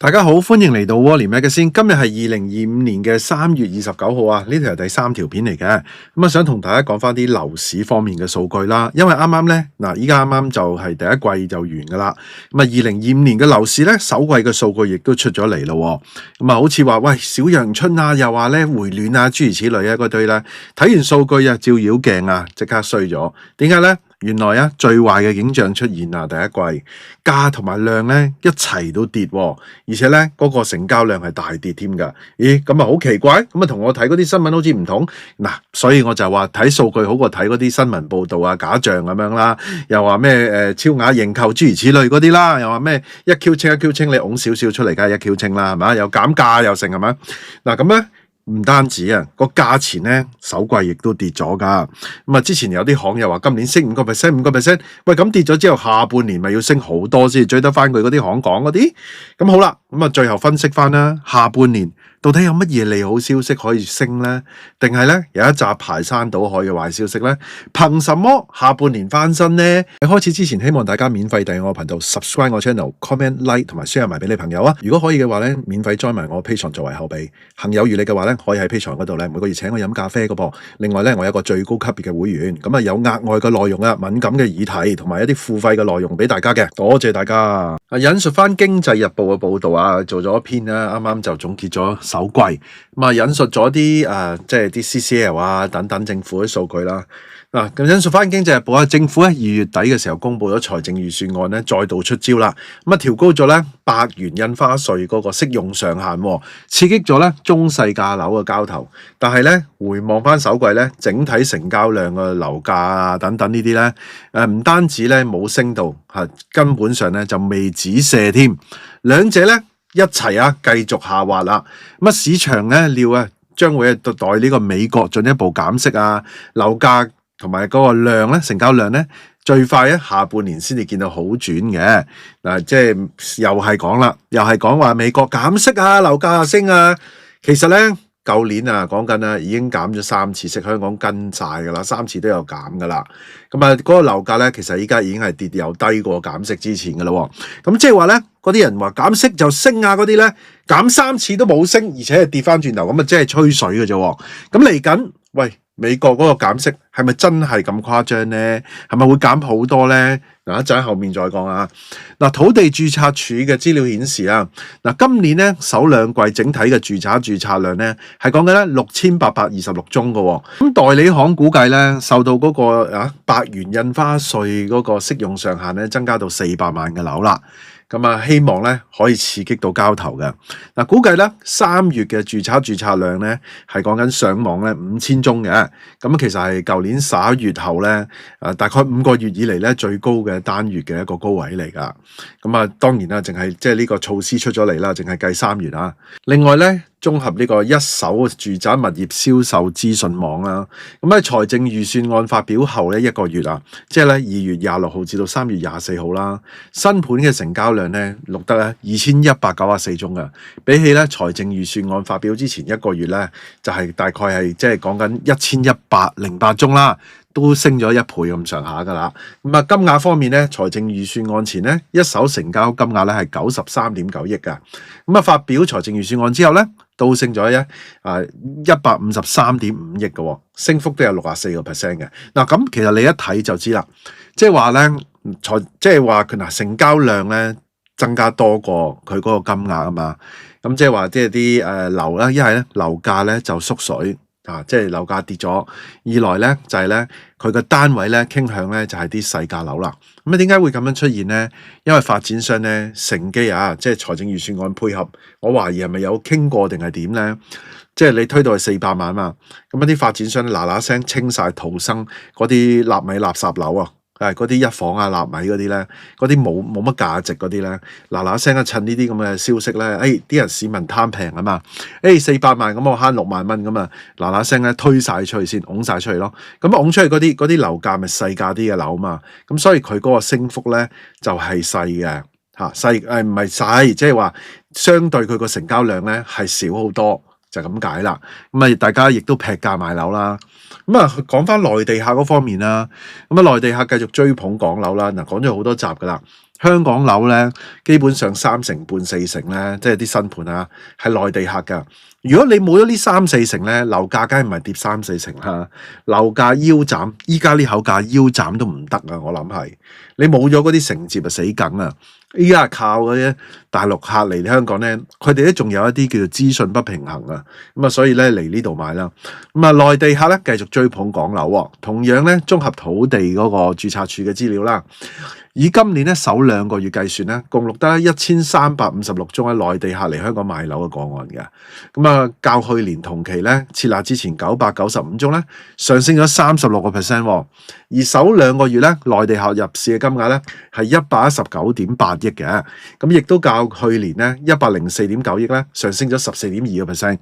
大家好，歡迎嚟到窩廉 Magazine。今日係2025年嘅3月29號啊，呢條係第3條片嚟嘅。咁想同大家講翻啲樓市方面嘅數據啦。因為啱啱呢，依家啱啱就係第一季就完噶啦。2025年嘅樓市呢，首季嘅數據亦都出咗嚟咯。好似話喂小陽春啊，又話呢回暖啊，諸如此類啊嗰堆呢。睇完數據啊，照妖鏡啊，即刻衰咗。點解呢？原來啊，最壞嘅景象出現啊！第一季價同埋量咧一齊都跌，而且咧嗰個成交量係大跌添㗎。咦，咁啊好奇怪，咁啊同我睇嗰啲新聞好似唔同嗱，所以我就話睇數據好過睇嗰啲新聞報導啊，假象咁樣啦，又話咩超額認購諸如此類嗰啲啦，又話咩一 Q 清，你拱少少出嚟梗係一 Q 清啦，係嘛？又減價又成係嘛？嗱咁咧。唔單止啊，個價錢咧首季亦都跌咗噶。之前有啲行又話今年升5%，喂咁跌咗之後，下半年咪要升好多先追得翻佢嗰啲行講嗰啲。咁好啦，最後分析翻啦，下半年到底有乜嘢利好消息可以升呢？定係咧有一集排山倒海嘅壞消息呢？憑什麼下半年翻身呢？喺開始之前，希望大家免費訂閱我頻道 ，subscribe 我 channel，comment like 同埋 share 埋俾你朋友啊！如果可以嘅話咧，免費 join 埋我 Patreon 作為後備。行有餘力嘅話咧，可以喺 Patreon 嗰度咧每個月請我飲咖啡嘅噃。另外咧，我有一個最高級別嘅會員，咁有額外嘅內容啊，敏感嘅議題同埋一啲付費嘅內容俾大家嘅。多謝大家。引述翻《經濟日報》嘅報導啊，做咗一篇啦，啱啱就總結咗首季。引述咗啲即係啲 CCL 啊等等政府嘅數據啦。咁引述翻《經濟日報》啊，政府喺2月底嘅時候公布咗財政預算案咧，再度出招啦。調高咗咧100元印花稅嗰個適用上限，刺激咗咧中細價樓嘅交投。但係咧回望翻首季咧，整體成交量嘅樓價啊等等呢啲咧，唔單止咧冇升到，根本上咧就未止瀉添。兩者咧一齊繼續下滑啦。市場咧料將會待呢個美國進一步減息啊，樓價同埋嗰個量咧，成交量咧，最快下半年先至見到好轉嘅。即係又係講啦，又係講話美國減息啊，樓價升啊。其實咧，舊年講緊已經減咗3次息，香港跟晒㗎啦，3次都有減㗎啦。嗰個樓價咧，其實依家已經係跌又低過減息之前㗎啦。咁即係話咧，嗰啲人話減息就升啊，嗰啲咧減3次都冇升，而且係跌翻轉頭，咁即係吹水嘅啫。咁嚟緊，喂。美國嗰個減息係咪真係咁誇張呢？係咪會減好多呢？一陣喺後面再講啊。土地註冊處嘅資料顯示啊，今年呢首兩季整體嘅住宅註冊量呢係講緊咧6826宗嘅。咁代理行估計呢，受到嗰個100元印花稅嗰個適用上限呢增加到400萬嘅樓啦。希望咧可以刺激到交投嘅。估計咧3月嘅註冊量咧係講緊上網咧5000宗嘅。其實係舊年11月後咧大概5個月以嚟咧最高嘅單月嘅一個高位嚟噶。當然啦，淨係即係呢個措施出咗嚟啦，淨係計3月啊。另外咧，綜合呢個一手住宅物業銷售資訊網啦，喺財政預算案發表後咧1個月啊，即係咧2月26號至到3月24號啦，新盤嘅成交量咧錄得咧2194宗啊，比起咧財政預算案發表之前1個月咧，就係大概係即係講緊1108宗啦。都升咗1倍咁上下噶啦。金額方面咧，財政預算案前咧一手成交金額咧係93.9億噶。發表財政預算案之後咧，都升咗153.5億嘅，升幅都有64%嘅。咁其實你一睇就知啦，即係話咧即係話佢成交量咧增加多過佢嗰個金額啊嘛。即係話即係啲樓啦，一係咧樓價咧就縮水。即係樓價跌咗，二來咧就係咧佢個單位咧傾向咧就係啲細價樓啦。點解會咁樣出現呢？因為發展商咧乘機即係財政預算案配合，我懷疑係咪有傾過定係點咧？即係你推到係400萬嘛，一啲發展商嗱嗱聲清晒逃生嗰啲納米垃圾樓啊！嗰啲1房納米嗰啲咧，嗰啲冇乜價值嗰啲咧，嗱嗱聲趁呢啲咁嘅消息咧，啲人市民貪平啊嘛，400萬咁我慳6萬蚊咁啊，嗱嗱聲咧推晒出去先，拱晒出去咯，咁拱出去嗰啲樓價咪細價啲嘅樓嘛，咁所以佢嗰個升幅咧就係細嘅細唔係細，即係話相對佢個成交量咧係少好多。就咁解啦，大家亦都劈價買樓啦。講翻內地客嗰方面啦，內地客繼續追捧港樓啦。講咗好多集噶啦，香港樓咧，基本上三成半四成咧，即係啲新盤啊，係內地客㗎。如果你冇咗呢三四成咧，樓價梗係唔係跌三四成啦，樓價腰斬，依家呢口價腰斬都唔得啊！我諗係你冇咗嗰啲承接就死梗啊！依家係靠嗰啲大陸客嚟香港咧，佢哋咧仲有一啲叫做資訊不平衡啊，咁啊所以咧嚟呢度買啦。咁啊內地客咧繼續追捧港樓喎，同樣咧綜合土地嗰個註冊處嘅資料啦。以今年咧首2個月計算咧，共錄得1356宗喺內地客嚟香港買樓嘅個案嘅。咁啊，較去年同期咧設立之前995宗咧，上升咗36%。而首2個月咧，內地客入市嘅金額咧係119.8億嘅，咁亦都較去年咧104.9億咧，上升咗14.2%。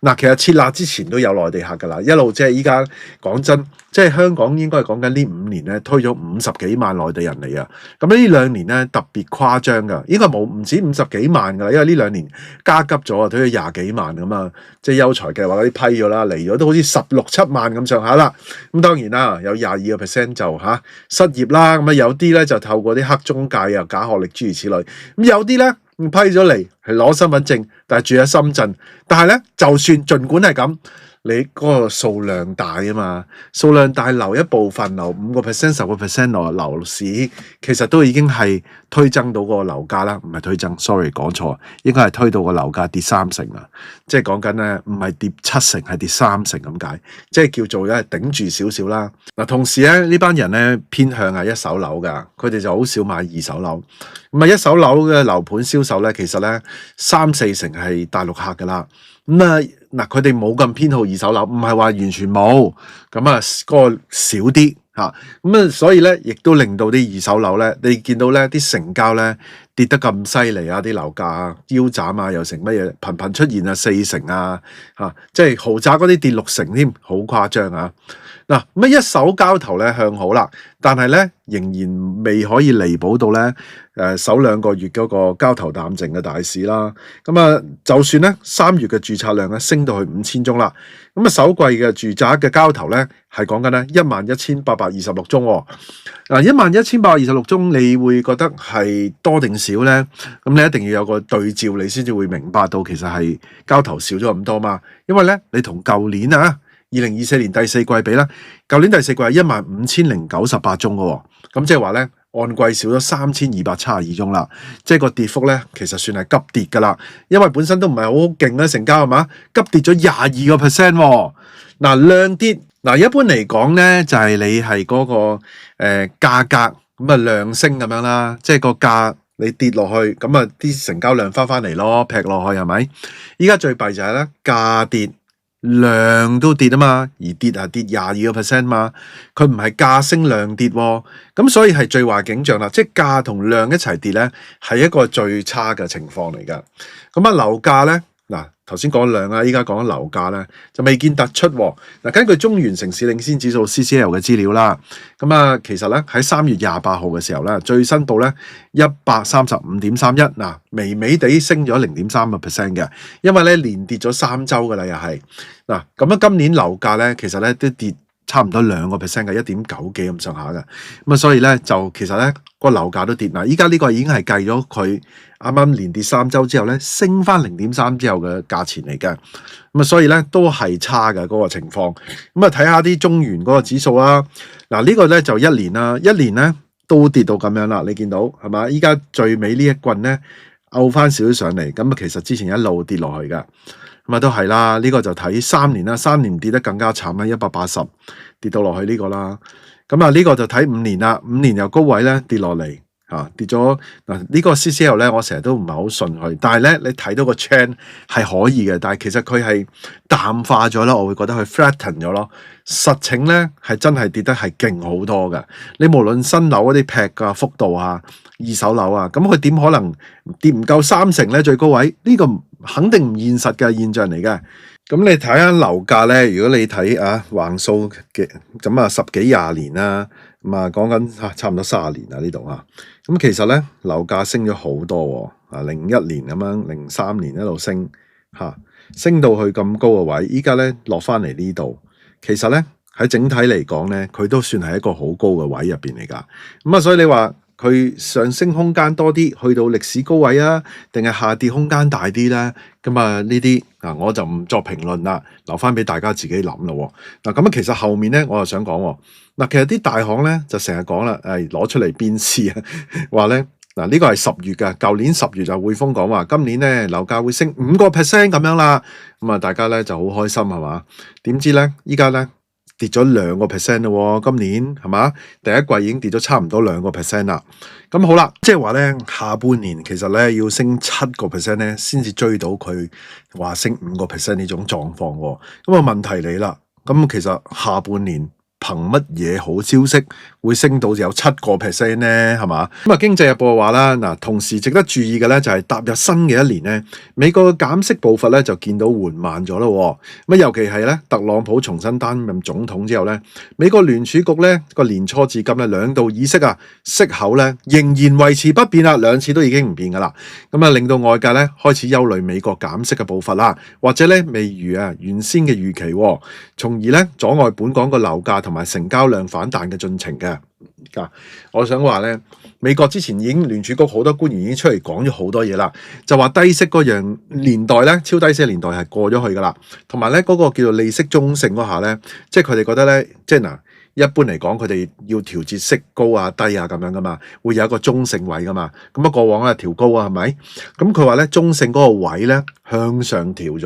嗱，其實設立之前都有內地客㗎啦，一路即係依家講真，即係香港應該係講緊呢5年咧推咗50幾萬內地人嚟啊！咁呢2年咧特別誇張㗎，應該唔止50幾萬㗎啦，因為呢2年加急咗啊，推咗20幾萬咁啊，即係優才計劃嗰啲批咗啦，嚟咗都好似16、17萬咁上下啦。咁當然啦，有22%就失業啦，咁啊有啲咧就透過啲黑中介啊、假學歷諸如此類，咁有啲咧批咗嚟係攞身份證，但係住喺深圳，但係咧就算儘管係咁。你嗰個數量大啊嘛，數量大留一部分，留5%、10%落樓市，其實都已經係推增到個樓價啦，唔係推增 ，sorry 講錯，應該係推到個樓價跌3成啦，即係講緊咧唔係跌7成，係跌3成咁解，即係叫做咧頂住少少啦。嗱，同時咧呢班人咧偏向係一手樓㗎，佢哋就好少買二手樓。咁啊一手樓嘅樓盤銷售咧，其實咧3-4成係大陸客㗎啦。咁啊嗱，佢哋冇咁偏好二手樓，唔係話完全冇，咁啊嗰個少啲嚇，咁啊所以咧，亦都令到啲二手樓咧，你見到咧啲成交咧跌得咁犀利啊，啲樓價腰斬啊，又成乜嘢頻頻出現啊4成啊嚇，即係豪宅嗰啲跌6成添，好誇張啊！嗱，咁一手交投咧向好啦，但係咧仍然未可以彌補到咧首2個月嗰個交投淡靜嘅大市啦。咁啊，就算咧3月嘅註冊量咧升到去5000宗啦，咁啊首季嘅住宅嘅交投咧係講緊咧11826宗喎。11826宗，你會覺得係多定少咧？咁你一定要有個對照，你先至會明白到其實係交投少咗咁多嘛。因為咧你同舊年啊2024年第4季比啦，舊年第4季係15098宗嘅喎，咁即係話咧按季少咗3272宗啦，即係個跌幅咧其實算係急跌㗎啦，因為本身都唔係好勁咧成交係嘛，急跌咗22%喎。嗱量跌，嗱一般嚟講咧就係你係嗰個價格咁啊量升咁樣啦，即係個價你跌落去，咁啊啲成交量翻嚟咯，劈落去係咪？依家最弊就係咧價跌。量都跌啊嘛，而跌係跌22%嘛，佢唔係價升量跌喎，咁所以係最壞景象啦，即係價同量一齊跌咧，係一個最差嘅情況嚟㗎。咁啊樓價咧，嗱頭先講量啊，依家講緊樓價咧，就未見突出喎。嗱根據中原城市領先指數 CCL 嘅資料啦，咁啊其實咧喺3月28號嘅時候咧，最新報咧135.31，嗱微微地升咗0.3%嘅，因為咧連跌咗3週㗎啦，又係嗱咁樣今年樓價咧其實咧都跌差唔多2%嘅1.9幾咁上下嘅，咁啊所以咧就其實咧個樓價都跌嗱，依家呢個已經係計咗佢啱啱連跌3週之後咧升翻0.3之後嘅價錢嚟嘅，咁啊所以咧都係差嘅嗰個情況。咁啊睇下啲中原嗰個指數啦，嗱呢個咧就1年啦，一年咧都跌到咁樣啦，你見到係嘛？依家最尾呢一棍咧拗翻少少上嚟，咁啊其實之前一路跌落去㗎。咁啊都係啦，呢個就睇3年啦，3年跌得更加慘啦，180跌到落去呢個啦。咁啊呢個就睇5年啦，5年由高位咧跌落嚟跌咗嗱呢個 CCL 咧，我成日都唔係好信佢，但係咧你睇到個 trend 係可以嘅，但係其實佢係淡化咗啦，我會覺得佢 flatten 咗咯。實情咧係真係跌得係勁好多嘅，你無論新樓嗰啲劈嘅幅度啊，二手樓啊，咁佢點可能跌唔夠3成咧？最高位呢個肯定唔現實嘅現象嚟嘅。咁你睇下樓價咧，如果你睇橫數嘅咁啊10幾20年啦，咁啊講緊差唔多30年啦呢度啊。咁其實咧樓價升咗好多喎，01年咁樣03年一路升升到去咁高嘅位，依家咧落翻嚟呢度，其實咧喺整體嚟講咧，佢都算係一個好高嘅位入邊嚟㗎。咁啊，所以你話佢上升空間多啲，去到歷史高位啊，定係下跌空間大啲咧？咁啊呢啲我就唔作評論啦，留翻俾大家自己諗咯。咁其實後面咧我又想講其實啲大行咧就成日講啦，攞出嚟鞭屍啊，話咧呢個係10月㗎，舊年10月就匯豐講話今年咧樓價會升5%咁樣啦，咁啊大家咧就好開心係嘛？點知咧依家咧跌咗2% 咯，今年係嘛？第一季已經跌咗差唔多2% 啦。咁好啦，即係話咧下半年其實咧要升7% 咧，先至追到佢話升5% 呢種狀況。咁啊問題嚟啦，咁其實下半年憑乜嘢好消息會升到有7% 咧？係嘛？咁啊，經濟日報話啦，同時值得注意嘅咧就係踏入新嘅一年咧，美國嘅減息步伐咧就見到緩慢咗咯。咁尤其係咧特朗普重新擔任總統之後咧，美國聯儲局咧個年初至今咧2度議息啊，息口咧仍然維持不變啦，2次都已經唔變噶啦。咁啊，令到外界咧開始憂慮美國減息嘅步伐啦，或者咧未如原先嘅預期，從而咧阻礙本港個樓價同埋成交量反彈嘅進程嘅。我想話咧，美國之前已經聯儲局好多官員已經出嚟講咗好多嘢啦，就話低息嗰樣年代咧，超低息嘅年代係過咗去噶啦，同埋咧嗰個叫做利息中性嗰下咧，即係佢哋覺得咧，即係一般嚟講，佢哋要調節息高啊、低啊咁樣噶嘛，會有一個中性位噶嘛。咁過往咧調高啊，係咪？咁佢話咧中性嗰個位咧向上調咗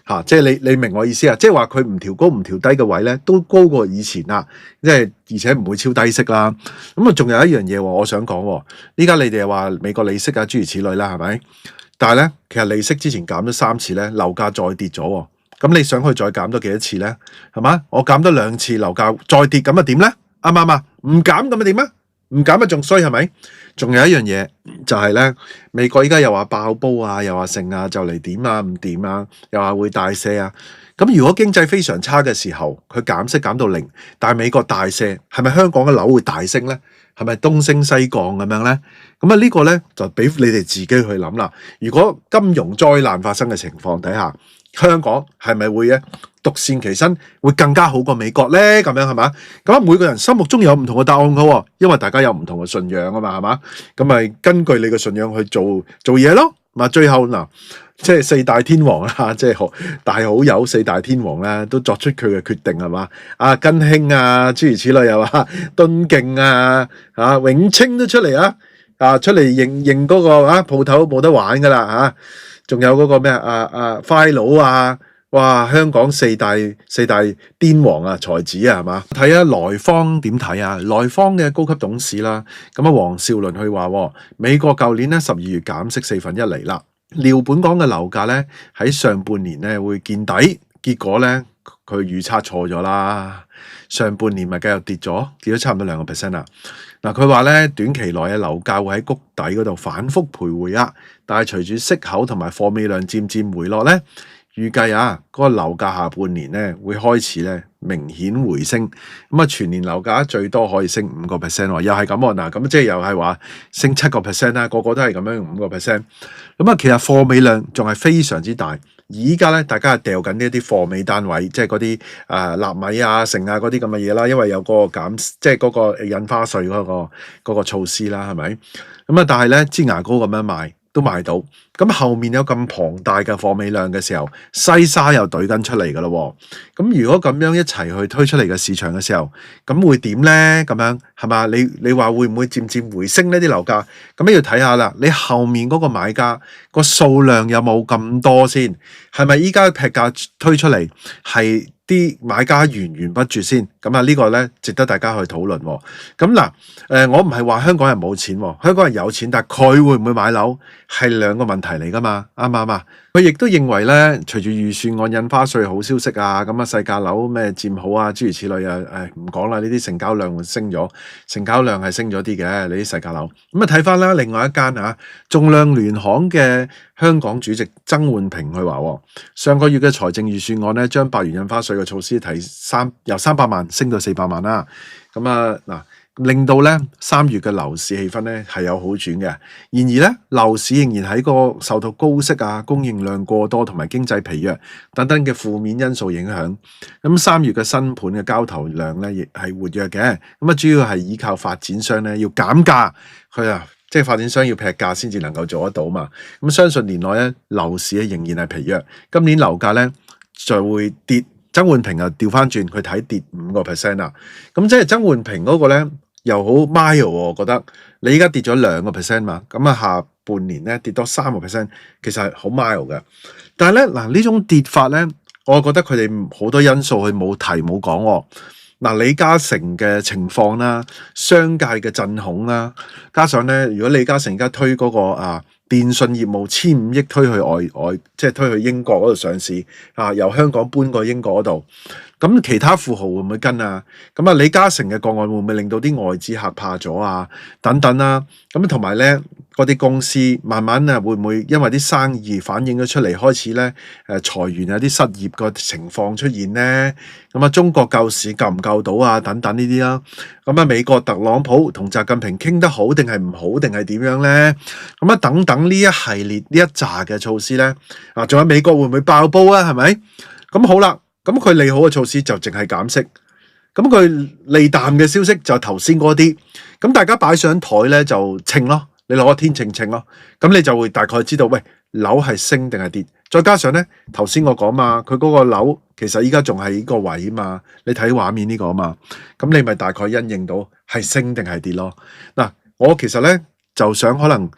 喎，即係你明我意思啊？即係話佢唔調高唔調低嘅位咧，都高過以前啦。即係而且唔會超低息啦。咁啊，仲有一樣嘢我想講，依家你哋話美國利息啊諸如此類啦，係咪？但係咧，其實利息之前減咗3次咧，樓價再跌咗喎。咁你想去再減多幾多次咧？係嘛？我減多2次，樓價再跌，咁啊點咧？啱唔啱啊？唔減咁啊點啊？唔減啊仲衰係咪？仲有一樣嘢就係咧，美國依家又話爆煲啊，又話成啊，就嚟點啊唔掂啊，又話會大瀉啊。咁如果經濟非常差嘅時候，佢減息減到0，但係美國大瀉，係咪香港嘅樓會大升咧？係咪東升西降咁樣咧？咁啊呢個咧就俾你哋自己去諗啦。如果金融災難發生嘅情況底下，香港係咪會獨善其身，會更加好過美國咧？咁樣係嘛？咁每個人心目中有唔同嘅答案嘅，因為大家有唔同嘅信仰啊嘛，係嘛？咁咪根據你嘅信仰去做嘢咯。最後即係4大天王啦，即係大好友4大天王咧，都作出佢嘅決定係嘛？根興啊，諸如此類又話敦敬啊，永清都出嚟出嚟認嗰個鋪頭冇得玩噶啦仲有嗰個咩快佬哇！香港四大癲王才子係嘛？睇下來方點睇來方嘅高級董事啦，咁黃少倫去話美國舊年咧12月減息1/4厘啦，料本港嘅樓價咧喺上半年咧會見底，結果咧佢預測錯咗啦，上半年咪繼續跌咗差唔多2% 啦。佢話咧短期內嘅樓價會喺谷底嗰度反覆徘徊但係隨住息口同埋貨尾量漸漸回落咧，預計嗰個樓價下半年咧會開始咧明顯回升，咁全年樓價最多可以升5%喎，又係咁喎。咁即係又係話升7% 啦，個個都係咁樣5%。咁其實貨尾量仲係非常之大，而家咧大家係掉緊呢一啲貨尾單位，即係嗰啲納米成嗰啲咁嘅嘢啦，因為有嗰個即係嗰個印花稅嗰個措施啦，係咪？咁但係咧支牙膏咁樣賣都賣到，咁後面有咁龐大嘅貨尾量嘅時候，西沙又懟緊出嚟噶咯。咁如果咁樣一齊去推出嚟嘅市場嘅時候，咁會點咧？咁樣係嘛？你話會唔會漸漸回升呢啲樓價？咁要睇下啦。你後面嗰個買家個數量有冇咁多先？係咪依家劈價推出嚟係啲買家源源不絕先？咁呢個咧值得大家去討論。咁我唔係話香港人冇錢，香港人有錢，但係佢會唔會買樓係兩個問題嚟噶嘛？啱唔啱啊？佢亦都認為咧，隨住預算案印花稅好消息咁細價樓咩佔好諸如此類唔講啦，呢啲成交量升咗，成交量係升咗啲嘅，你啲細價樓。咁睇翻啦，另外一間仲量聯行嘅香港主席曾煥平佢話，上個月嘅財政預算案咧，將8元印花稅嘅措施由300萬升到400萬啦。咁令到咧3月嘅樓市氣氛咧係有好轉嘅。然而咧，樓市仍然喺個受到高息啊、供應量過多同埋經濟疲弱等等嘅負面因素影響。咁3月嘅新盤嘅交投量咧亦係活躍嘅。咁啊，主要係依靠發展商咧要減價，即係發展商要劈價先至能夠做得到嘛。咁相信年內咧樓市咧仍然係疲弱，今年樓價咧就會跌。曾煥平又調翻轉，佢睇跌5% 啦。咁即係曾煥平嗰個咧又好 mild 喎，我覺得你依家跌咗2% 嘛，咁啊下半年咧跌多3%，其實係好 mild 嘅。但係咧嗱，呢種跌法咧，我覺得佢哋好多因素佢冇提冇講喎。嗱，李嘉誠嘅情況啦，商界嘅震恐啦，加上咧，如果李嘉誠而家推嗰個電信業務1500億推去外，即係推去英國嗰度上市由香港搬過英國嗰度，咁其他富豪會唔會跟啊？咁李嘉誠嘅個案會唔會令到啲外資客怕咗啊？等等啦，咁同埋咧嗰啲公司慢慢會唔會因為啲生意反映咗出嚟，開始咧裁員有啲失業個情況出現咧？咁中國救市救唔救到啊？等等呢啲啦，咁美國特朗普同習近平傾得好定係唔好定係點樣咧？咁等等呢一系列呢一紮嘅措施咧，仲有美國會唔會爆煲啊？係咪？咁好啦，咁佢利好嘅措施就淨係減息，咁佢利淡嘅消息就頭先嗰啲，咁大家擺上台咧就稱咯，你攞個天秤稱咯，咁你就會大概知道，喂，樓係升定係跌。再加上咧，頭先我講嘛，佢嗰個樓其實依家仲係呢個位嘛，你睇畫面呢個嘛，咁你咪大概因應到係升定係跌咯。嗱，我其實咧就想可能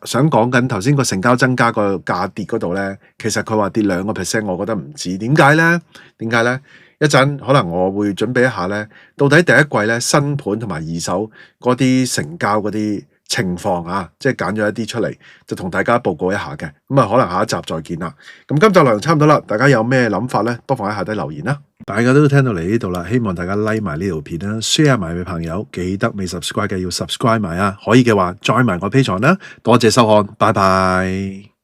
想講緊頭先個成交增加個價跌嗰度咧，其實佢話跌2%，我覺得唔止。點解咧？一陣可能我會準備一下咧，到底第一季咧新盤同埋二手嗰啲成交嗰啲情況即係揀咗一啲出嚟，就同大家報告一下嘅。咁可能下一集再見啦。咁今集內容差唔多啦，大家有咩諗法咧？不妨喺下底留言啦。大家都聽到嚟呢度啦，希望大家 like 埋呢條片啦 ，share 埋俾朋友，記得未 subscribe 嘅要 subscribe 埋啊！可以嘅話 join 埋我 Patreon啦。多謝收看，拜拜。